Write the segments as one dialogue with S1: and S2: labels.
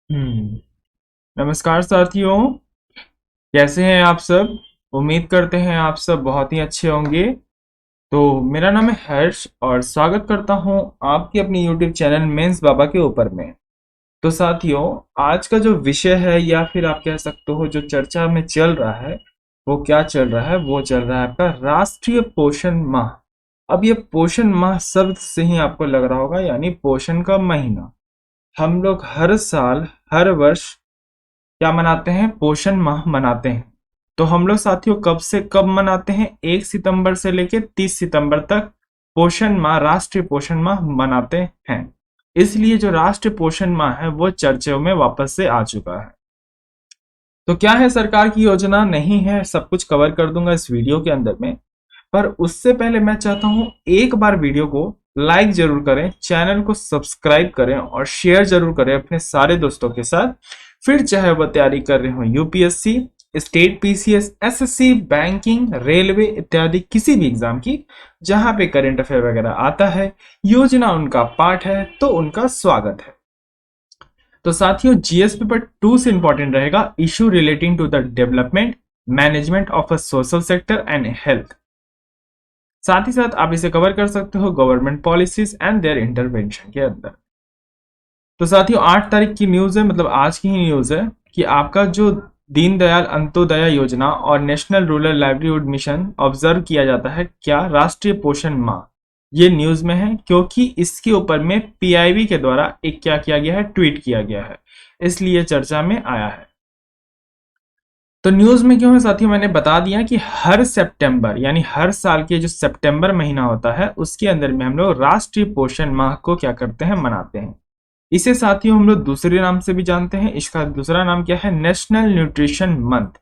S1: नमस्कार साथियों। कैसे हैं आप सब? उम्मीद करते हैं आप सब बहुत ही अच्छे होंगे। तो मेरा नाम है हर्ष और स्वागत करता हूं आपके अपनी YouTube चैनल मेंस बाबा के ऊपर में। तो साथियों, आज का जो विषय है या फिर आप कह सकते हो जो चर्चा में चल रहा है, वो क्या चल रहा है? वो चल रहा है आपका राष्ट्रीय पोषण माह। अब ये पोषण माह शब्द से ही आपको लग रहा होगा, यानी पोषण का महीना। हम लोग हर साल, हर वर्ष क्या मनाते हैं? पोषण माह मनाते हैं। तो हम लोग साथियों कब से कब मनाते हैं? 1 सितंबर से लेकर 30 सितंबर तक पोषण माह, राष्ट्रीय पोषण माह मनाते हैं। इसलिए जो राष्ट्रीय पोषण माह है वो चर्चाओं में वापस से आ चुका है। तो क्या है सरकार की योजना? नहीं है, सब कुछ कवर कर दूंगा इस वीडियो के अंदर में। पर उससे पहले मैं चाहता हूं एक बार वीडियो को लाइक जरूर करें, चैनल को सब्सक्राइब करें और शेयर जरूर करें अपने सारे दोस्तों के साथ। फिर चाहे वह तैयारी कर रहे हो UPSC, state PCS, SSC, banking, railway इत्यादि किसी भी एग्जाम की, जहां पे करंट अफेयर वगैरह आता है, योजना उनका पार्ट है, तो उनका स्वागत है। तो साथियों, जीएस पेपर 2 से इंपॉर्टेंट रहेगा issue relating to the development management of a social sector and health. साथ ही साथ आप इसे कवर कर सकते हो government policies and their intervention के अंदर। तो साथियों, 8 तारीख की न्यूज है, मतलब आज की ही न्यूज है कि आपका जो दीनदयाल अंत्योदय योजना और national rural livelihood mission observe किया जाता है, क्या राष्ट्रीय पोषण माह, ये न्यूज में है क्योंकि इसके ऊपर में पीआईबी के द्वारा एक क्या किया गया है, ट्वीट किया गया है, इसलिए चर्चा में आया है। तो न्यूज में क्यों है साथियों? मैंने बता दिया कि हर सितंबर यानी हर साल के जो सितंबर महीना होता है उसके अंदर में हम लोग राष्ट्रीय पोषण माह को क्या करते हैं, मनाते हैं। इसे साथियों हम लोग दूसरे नाम से भी जानते हैं। इसका दूसरा नाम क्या है? National nutrition month.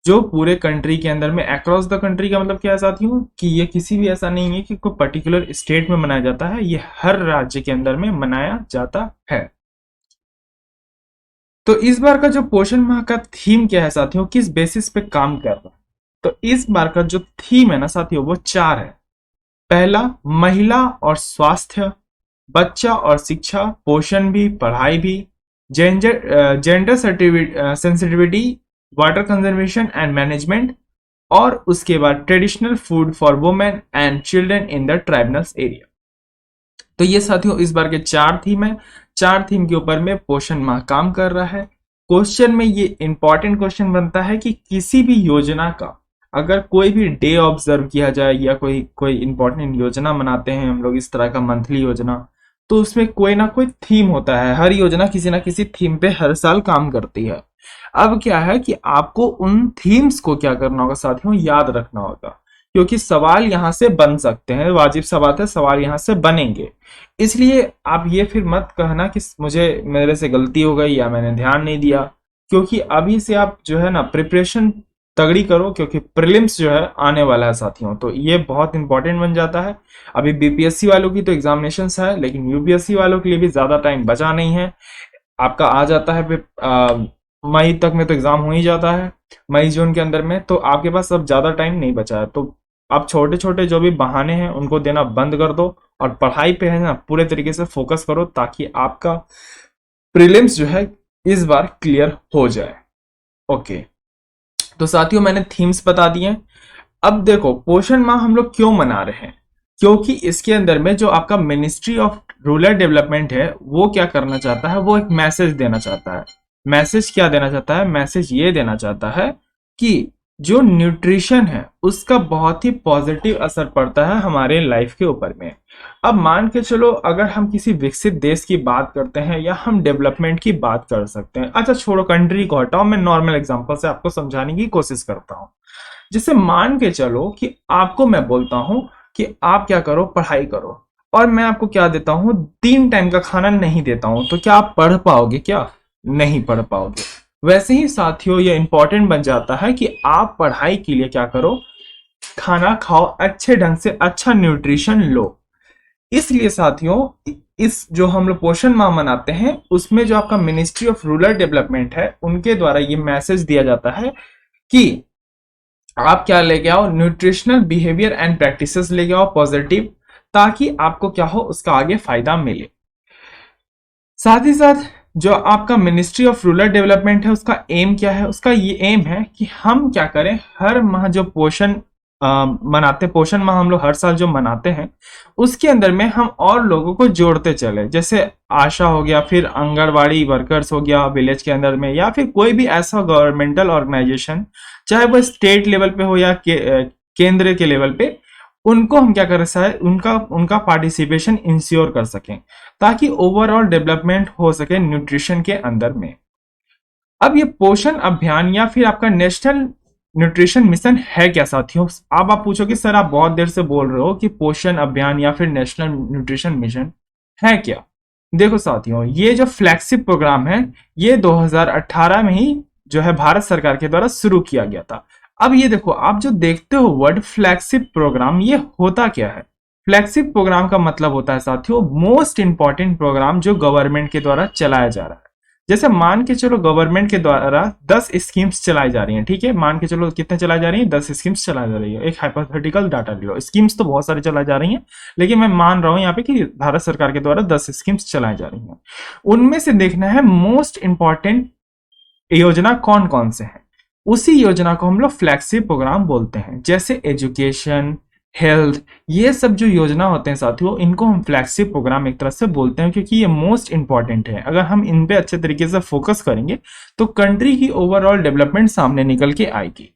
S1: जो पूरे कंट्री के अंदर में अक्रॉस द कंट्री का मतलब क्या है साथियों, कि ये किसी भी ऐसा नहीं है कि कोई पर्टिकुलर स्टेट में मनाया जाता है, ये हर राज्य के अंदर में मनाया जाता है। तो इस बार का जो पोषण माह का थीम क्या है साथियों, किस बेसिस पे काम कर रहा है? तो इस बार का जो थीम है ना साथियों, वो 4 है। पहला, महिला और स्वास्थ्य, बच्चा और शिक्षा, पोषण भी, पढ़ाई भी, gender sensitivity, water conservation and management, और उसके बाद traditional food for women and children in the tribals area. तो ये साथियों इस बार के 4 थीम है। 4 थीम के ऊपर में पोषण माह काम कर रहा है। क्वेश्चन में ये इंपॉर्टेंट क्वेश्चन बनता है कि किसी भी योजना का अगर कोई भी डे ऑब्जर्व किया जाए या कोई कोई इंपॉर्टेंट योजना मनाते हैं हम लोग, इस तरह का मंथली योजना, तो उसमें कोई ना कोई थीम होता है। हर योजना किसी ना किसी थीम पे हर साल काम करती है। अब क्या है कि आपको उन थीम्स को क्या करना होगा साथियों, याद रखना होगा, क्योंकि सवाल यहां से बन सकते हैं, वाजिब सा बात है, सवाल यहां से बनेंगे। इसलिए आप ये फिर मत कहना कि मुझे मेरे से गलती हो गई या मैंने ध्यान नहीं दिया, क्योंकि अभी से आप जो है ना प्रिपरेशन तगड़ी करो, क्योंकि प्रीलिम्स जो है आने वाला है साथियों। तो ये बहुत इंपॉर्टेंट बन जाता है। अभी बीपीएससी वालों की तो एग्जामिनेशन है, लेकिन यूपीएससी वालों के लिए भी ज्यादा टाइम बचा नहीं है। आपका आ जाता है मई तक में तो एग्जाम हो ही जाता है, मई जून के अंदर में। तो आपके पास अब ज्यादा टाइम नहीं बचा है, तो आप छोटे छोटे जो भी बहाने हैं उनको देना बंद कर दो और पढ़ाई पे है ना पूरे तरीके से फोकस करो, ताकि आपका प्रीलिम्स जो है इस बार क्लियर हो जाए। ओके, तो साथियों मैंने थीम्स बता दिए। अब देखो, पोषण माह हम लोग क्यों मना रहे हैं? क्योंकि इसके अंदर में जो आपका मिनिस्ट्री ऑफ रूरल डेवलपमेंट है वो क्या करना चाहता है, वो एक मैसेज देना चाहता है। मैसेज क्या देना चाहता है? मैसेज ये देना चाहता है कि जो न्यूट्रिशन है उसका बहुत ही पॉजिटिव असर पड़ता है हमारे लाइफ के ऊपर में। अब मान के चलो, अगर हम किसी विकसित देश की बात करते हैं या हम डेवलपमेंट की बात कर सकते हैं, अच्छा छोड़ो कंट्री को हटाओ, मैं नॉर्मल एग्जांपल से आपको समझाने की कोशिश करता हूं। जिसे मान के चलो कि आपको मैं बोलता हूं कि आप क्या करो, पढ़ाई करो, और मैं आपको क्या देता हूं, 3 टाइम का खाना नहीं देता हूं, तो क्या आप पढ़ पाओगे? क्या नहीं पढ़ पाओगे। वैसे ही साथियों ये इंपॉर्टेंट बन जाता है कि आप पढ़ाई के लिए क्या करो, खाना खाओ, अच्छे ढंग से अच्छा न्यूट्रिशन लो। इसलिए साथियों इस जो हम लोग पोषण माह मनाते हैं उसमें जो आपका मिनिस्ट्री ऑफ रूरल डेवलपमेंट है उनके द्वारा ये मैसेज दिया जाता है कि आप क्या लेके आओ, न्यूट्रिशनल बिहेवियर एंड प्रैक्टिसेस लेके आओ पॉजिटिव, ताकि आपको क्या हो, उसका आगे फायदा मिले। साथ ही साथ जो आपका मिनिस्ट्री ऑफ रूरल डेवलपमेंट है उसका एम क्या है? उसका ये एम है कि हम क्या करें, हर माह जो पोषण मनाते, पोषण माह हम लोग हर साल जो मनाते हैं उसके अंदर में हम और लोगों को जोड़ते चले, जैसे आशा हो गया, फिर आंगनवाड़ी वर्कर्स हो गया विलेज के अंदर में, या फिर कोई भी ऐसा गवर्नमेंटल ऑर्गेनाइजेशन, चाहे वो स्टेट लेवल पे हो या केंद्र के लेवल पे, उनको हम क्या कर सकते हैं, उनका उनका पार्टिसिपेशन इंश्योर कर सकें ताकि ओवरऑल डेवलपमेंट हो सके न्यूट्रिशन के अंदर में। अब ये पोषण अभियान या फिर आपका नेशनल न्यूट्रिशन मिशन है क्या साथियों? अब आप पूछोगे सर आप बहुत देर से बोल रहे हो कि पोषण अभियान या फिर नेशनल न्यूट्रिशन मिशन है क्या? देखो साथियों, ये जो फ्लैगशिप प्रोग्राम है ये 2018 में ही जो है भारत सरकार के द्वारा शुरू किया गया था। अब ये देखो, आप जो देखते हो वर्ड फ्लैगशिप प्रोग्राम, ये होता क्या है? फ्लैगशिप प्रोग्राम का मतलब होता है साथियों मोस्ट इंपॉर्टेंट प्रोग्राम जो गवर्नमेंट के द्वारा चलाया जा रहा है। जैसे मान के चलो गवर्नमेंट के द्वारा 10 स्कीम्स चलाई जा रही हैं, ठीक है, मान के चलो कितने चलाई जा रही हैं, 10 स्कीम्स चलाई जा रही है, एक हाइपोथेटिकल डाटा ले लो। स्कीम्स तो बहुत सारी चलाई जा रही हैं, लेकिन मैं मान रहा हूं यहाँ पे कि भारत सरकार के द्वारा 10 स्कीम्स चलाई जा रही हैं। उनमें से देखना है मोस्ट इंपॉर्टेंट योजना कौन कौन से हैं, उसी योजना को हम लोग फ्लैगशिप प्रोग्राम बोलते हैं। जैसे एजुकेशन, हेल्थ, ये सब जो योजना होते हैं साथियों, इनको हम फ्लैगशिप प्रोग्राम एक तरह से बोलते हैं, क्योंकि ये मोस्ट इंपॉर्टेंट है। अगर हम इन पे अच्छे तरीके से फोकस करेंगे तो कंट्री की ओवरऑल डेवलपमेंट सामने निकल के आएगी।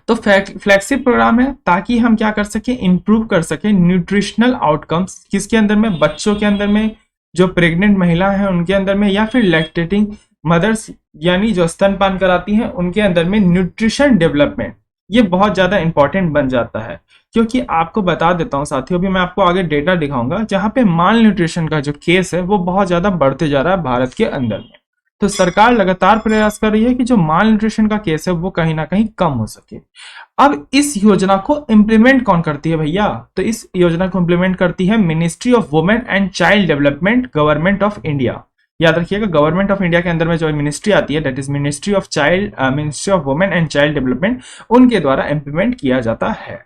S1: तो फ्लैगशिप प्रोग्राम है ताकि हम क्या कर सके, इंप्रूव कर सके न्यूट्रिशनल आउटकम्स, किसके अंदर में, बच्चों के अंदर में, जो प्रेग्नेंट महिला है उनके अंदर में, या फिर लैक्टेटिंग मदर्स यानी जो स्तनपान कराती हैं उनके अंदर में न्यूट्रिशन डेवलपमेंट, ये बहुत ज्यादा इंपॉर्टेंट बन जाता है। क्योंकि आपको बता देता हूं साथियों, अभी मैं आपको आगे डेटा दिखाऊंगा जहां पे माल न्यूट्रिशन का जो केस है वो बहुत ज्यादा बढ़ते जा रहा है भारत के अंदर में। तो सरकार लगातार प्रयास कर रही है कि जो माल न्यूट्रिशन का केस है वो कहीं ना कहीं कम हो सके। अब इस योजना को इंप्लीमेंट कौन करती है भैया? तो इस योजना को इंप्लीमेंट करती है ministry of women and child development, government of India. याद रखिएगा, गवर्नमेंट ऑफ इंडिया के अंदर में जो मिनिस्ट्री आती है that is ministry of child, ministry of women and child development, उनके द्वारा इंप्लीमेंट किया जाता है।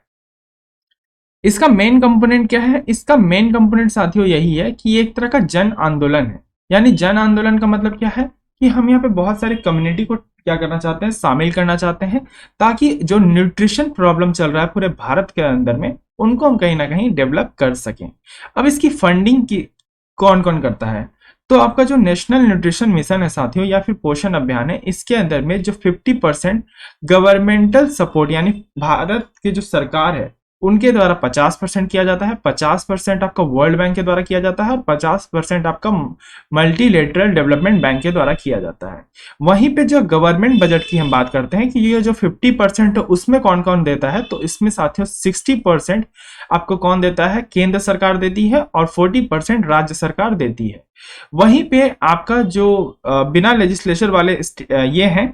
S1: इसका मेन कंपोनेंट क्या है? इसका मेन कंपोनेंट साथियों यही है कि ये एक तरह का जन आंदोलन है। यानी जन आंदोलन का मतलब क्या है कि हम यहाँ पे बहुत सारी कम्युनिटी को क्या करना चाहते हैं, शामिल करना चाहते हैं, ताकि जो न्यूट्रिशन प्रॉब्लम चल रहा है पूरे भारत के अंदर में उनको हम कहीं ना कहीं डेवलप कर सकें। अब इसकी फंडिंग की कौन कौन करता है? तो आपका जो नेशनल न्यूट्रिशन मिशन है साथियों या फिर पोषण अभियान है, इसके अंदर में जो 50% गवर्नमेंटल सपोर्ट यानी भारत की जो सरकार है उनके द्वारा 50% किया जाता है, 50% आपका वर्ल्ड बैंक के द्वारा किया जाता है और 50% आपका मल्टीलेटरल डेवलपमेंट बैंक के द्वारा किया जाता है। वहीं पे जो गवर्नमेंट बजट की हम बात करते हैं कि ये जो 50% है उसमें कौन कौन देता है, तो इसमें साथियों 60% आपको कौन देता है, केंद्र सरकार देती है और 40% राज्य सरकार देती है। वहीं पे आपका जो बिना लेजिस्लेचर वाले ये हैं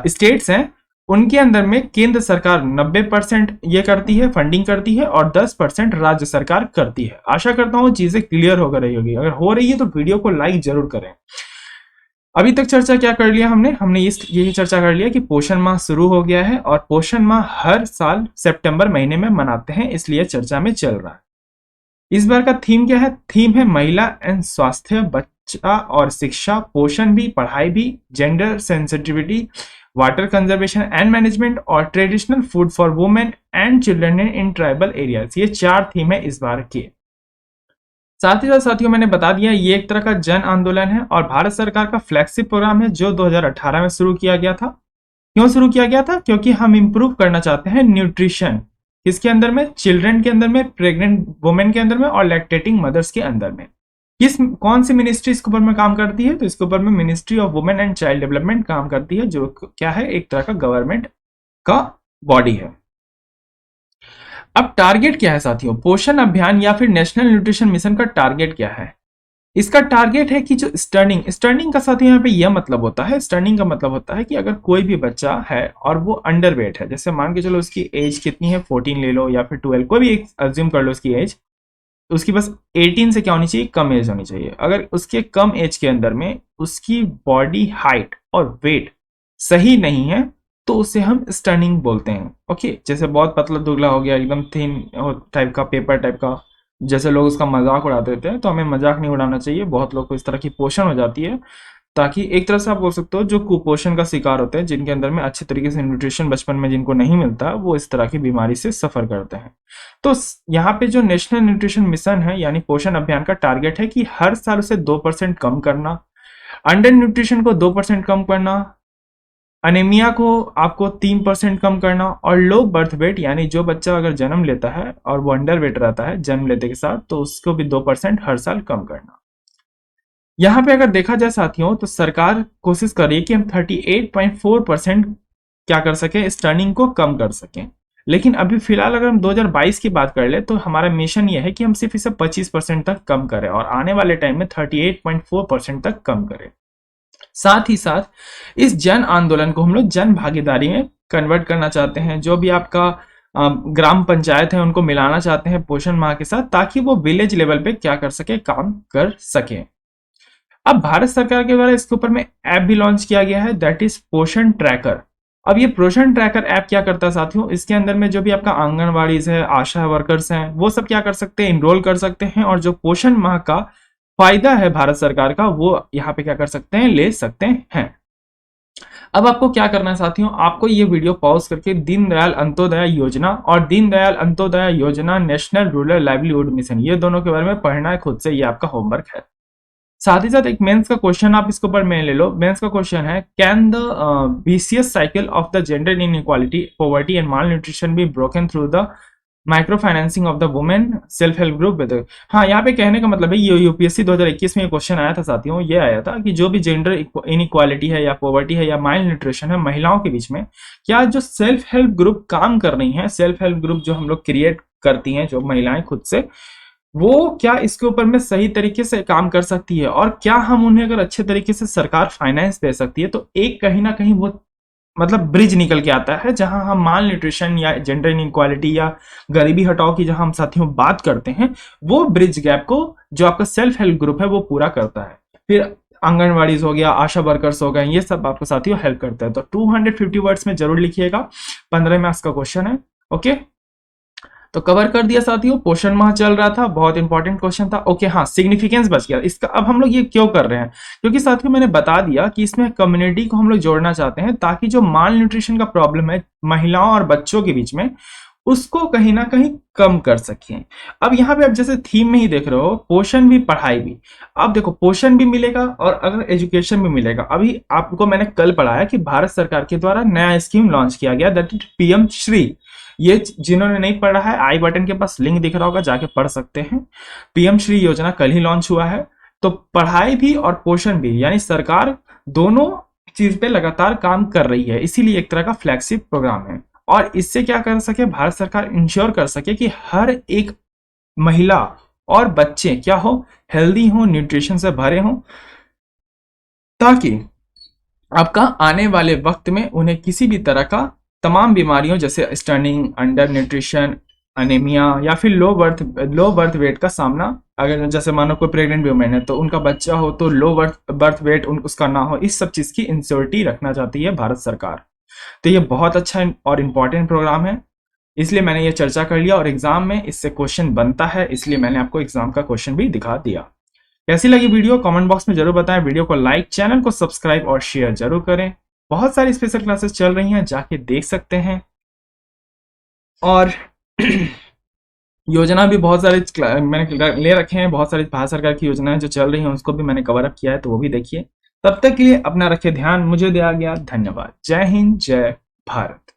S1: स्टेट्स हैं, उनके अंदर में केंद्र सरकार 90% ये करती है, फंडिंग करती है, और 10% राज्य सरकार करती है। आशा करता हूं चीजें क्लियर हो रही होगी। अगर हो रही है तो वीडियो को लाइक जरूर करें। अभी तक चर्चा क्या कर लिया हमने यही चर्चा कर लिया कि पोषण माह शुरू हो गया है और पोषण माह हर साल सितंबर महीने में मनाते हैं, इसलिए चर्चा में चल रहा है। इस बार का थीम क्या है? थीम है महिला एंड स्वास्थ्य, बच्चा और शिक्षा, पोषण भी, पढ़ाई भी, gender sensitivity, water conservation and management और traditional food for women and children in tribal areas. ये 4 थीम है इस बार के। साथ ही साथ साथियों मैंने बता दिया ये एक तरह का जन आंदोलन है और भारत सरकार का फ्लैगशिप प्रोग्राम है जो 2018 में शुरू किया गया था। क्यों शुरू किया गया था? क्योंकि हम इंप्रूव करना चाहते हैं न्यूट्रिशन, किसके अंदर में, चिल्ड्रन के अंदर में, प्रेग्नेंट वुमेन के अंदर में और लैक्टेटिंग मदर्स के अंदर में। कौन सी मिनिस्ट्री इसके ऊपर में काम करती है? तो इसके ऊपर में ministry of women and child development काम करती है, जो क्या है, एक तरह का गवर्नमेंट का बॉडी है। अब टारगेट क्या है साथियों? पोषण अभियान या फिर नेशनल न्यूट्रिशन मिशन का टारगेट क्या है? इसका टारगेट है कि जो स्टर्निंग का साथियों यहाँ पे यह मतलब होता है, स्टर्निंग का मतलब होता है कि अगर कोई भी बच्चा है और वो अंडर वेट है, जैसे मान के चलो उसकी एज कितनी है, 14 ले लो या फिर 12, कोई भी एक अज्यूम कर लो उसकी एज, उसकी बस 18 से क्या होनी चाहिए, कम एज होनी चाहिए। अगर उसके कम एज के अंदर में उसकी बॉडी हाइट और वेट सही नहीं है तो उसे हम स्टर्निंग बोलते हैं। ओके, जैसे बहुत पतला दुबला हो गया, एकदम थिन टाइप का, पेपर टाइप का, जैसे लोग उसका मजाक उड़ाते थे, तो हमें मजाक नहीं उड़ाना चाहिए। बहुत लोग को इस तरह की पोषण हो जाती है, ताकि एक तरह से आप बोल सकते हो जो कुपोषण का शिकार होते हैं, जिनके अंदर में अच्छे तरीके से न्यूट्रिशन बचपन में जिनको नहीं मिलता, वो इस तरह की बीमारी से सफर करते हैं। तो यहाँ पे जो नेशनल न्यूट्रिशन मिशन है यानी पोषण अभियान का टारगेट है कि हर साल उसे 2% कम करना, अंडर न्यूट्रिशन को 2% कम करना, अनीमिया को आपको 3% कम करना, और लो बर्थ वेट यानी जो बच्चा अगर जन्म लेता है और वो अंडर वेट रहता है जन्म लेते के साथ, तो उसको भी 2% हर साल कम करना। यहाँ पे अगर देखा जाए साथियों, तो सरकार कोशिश कर रही है कि हम 38.4% क्या कर सकें, इस टर्निंग को कम कर सकें। लेकिन अभी फिलहाल अगर हम 2022 की बात कर ले, तो हमारा मिशन ये है कि हम सिर्फ इसे 25% तक कम करें और आने वाले टाइम में 38.4% तक कम करें। साथ ही साथ इस जन आंदोलन को हम लोग जन भागीदारी में कन्वर्ट करना चाहते हैं। जो भी आपका ग्राम पंचायत है उनको मिलाना चाहते हैं पोषण माह के साथ, ताकि वो विलेज लेवल पे क्या कर सके, काम कर सके। अब भारत सरकार के द्वारा इसके ऊपर में ऐप भी लॉन्च किया गया है, दैट इज पोषण ट्रैकर। अब ये पोषण ट्रैकर ऐप क्या करता है साथियों, इसके अंदर में जो भी आपका आंगनवाड़ी है, आशा वर्कर्स हैं, वो सब क्या कर सकते हैं, इनरोल कर सकते हैं, और जो पोषण माह का फायदा है भारत सरकार का, वो यहाँ पे क्या कर सकते हैं, ले सकते हैं। अब आपको क्या करना है साथियों, आपको ये वीडियो पॉज करके दीनदयाल अंत्योदय योजना और दीनदयाल अंत्योदय योजना नेशनल रूरल लाइवलीहुड मिशन, ये दोनों के बारे में पढ़ना है खुद से, ये आपका होमवर्क है। साथ ही साथ एक मेंस का क्वेश्चन आप इसके ऊपर में ले लो। मेंस का क्वेश्चन है, can the vicious cycle of the gender inequality, poverty and mall nutrition be broken through the micro financing of the women self help group with. हाँ, यहाँ पे कहने का मतलब है, ये यूपीएससी 2021 में ये क्वेश्चन आया था साथियों। ये आया था कि जो भी जेंडर इनइक्वालिटी है या पॉवर्टी है या माइल न्यूट्रिशन है महिलाओं के बीच में, क्या जो सेल्फ हेल्प ग्रुप काम कर रही हैं, सेल्फ हेल्प ग्रुप जो हम लोग क्रिएट करती हैं जो महिलाएं खुद से, वो क्या इसके ऊपर में सही तरीके से काम कर सकती है, और क्या हम उन्हें अगर अच्छे तरीके से सरकार फाइनेंस दे सकती है, तो एक कहीं ना कहीं वो मतलब ब्रिज निकल के आता है, जहां हम माल न्यूट्रिशन या जेंडर इनइक्वालिटी या गरीबी हटाओ की जहां हम साथियों बात करते हैं, वो ब्रिज गैप को जो आपका सेल्फ हेल्प ग्रुप है वो पूरा करता है। फिर आंगनवाड़ीज हो गया, आशा वर्कर्स हो गए, ये सब आपको साथियों हेल्प करते हैं। तो 250 वर्ड्स में जरूर लिखिएगा, 15 मार्क्स का क्वेश्चन है। ओके, तो कवर कर दिया साथियों। पोषण माह चल रहा था, बहुत इंपॉर्टेंट क्वेश्चन था। ओके, हाँ, सिग्निफिकेंस बच गया इसका। अब हम लोग ये क्यों कर रहे हैं, क्योंकि साथियों मैंने बता दिया कि इसमें कम्युनिटी को हम लोग जोड़ना चाहते हैं, ताकि जो माल न्यूट्रिशन का प्रॉब्लम है महिलाओं और बच्चों के बीच में, उसको कहीं ना कहीं कम कर सकें। अब यहाँ पे आप जैसे थीम में ही देख रहे हो, पोषण भी पढ़ाई भी। अब देखो, पोषण भी मिलेगा और अगर एजुकेशन भी मिलेगा। अभी आपको मैंने कल पढ़ाया कि भारत सरकार के द्वारा नया स्कीम लॉन्च किया गया, दैट इज पीएम श्री। ये जिन्होंने नहीं पढ़ा है, आई बटन के पास लिंक दिख रहा होगा, जाके पढ़ सकते हैं। पीएम श्री योजना कल ही लॉन्च हुआ है। तो पढ़ाई भी और पोषण भी, यानी सरकार दोनों चीज पे लगातार काम कर रही है, इसीलिए एक तरह का फ्लैगशिप प्रोग्राम है। और इससे क्या कर सके भारत सरकार, इंश्योर कर सके कि हर एक महिला और बच्चे क्या हो, हेल्दी हो, न्यूट्रिशन से भरे हो, ताकि आपका आने वाले वक्त में उन्हें किसी भी तरह का तमाम बीमारियों जैसे स्टर्निंग, अंडर न्यूट्रिशन, अनेमिया या फिर लो बर्थ वेट का सामना, अगर जैसे मानो कोई प्रेग्नेंट वुमेन है तो उनका बच्चा हो तो लो बर्थ वेट उसका ना हो, इस सब चीज की इंश्योरिटी रखना चाहती है भारत सरकार। तो ये बहुत अच्छा और इम्पोर्टेंट प्रोग्राम है, इसलिए मैंने ये चर्चा कर लिया, और एग्जाम में इससे क्वेश्चन बनता है, इसलिए मैंने आपको एग्जाम का क्वेश्चन भी दिखा दिया। कैसी लगी वीडियो कमेंट बॉक्स में जरूर बताएं। वीडियो को लाइक, चैनल को सब्सक्राइब और शेयर जरूर करें। बहुत सारी स्पेशल क्लासेस चल रही हैं, जाके देख सकते हैं। और योजना भी बहुत सारे मैंने ले रखे हैं, बहुत सारी भारत सरकार की योजनाएं जो चल रही हैं उसको भी मैंने कवर अप किया है, तो वो भी देखिए। तब तक के लिए अपना रखे ध्यान, मुझे दिया गया धन्यवाद। जय हिंद, जय भारत।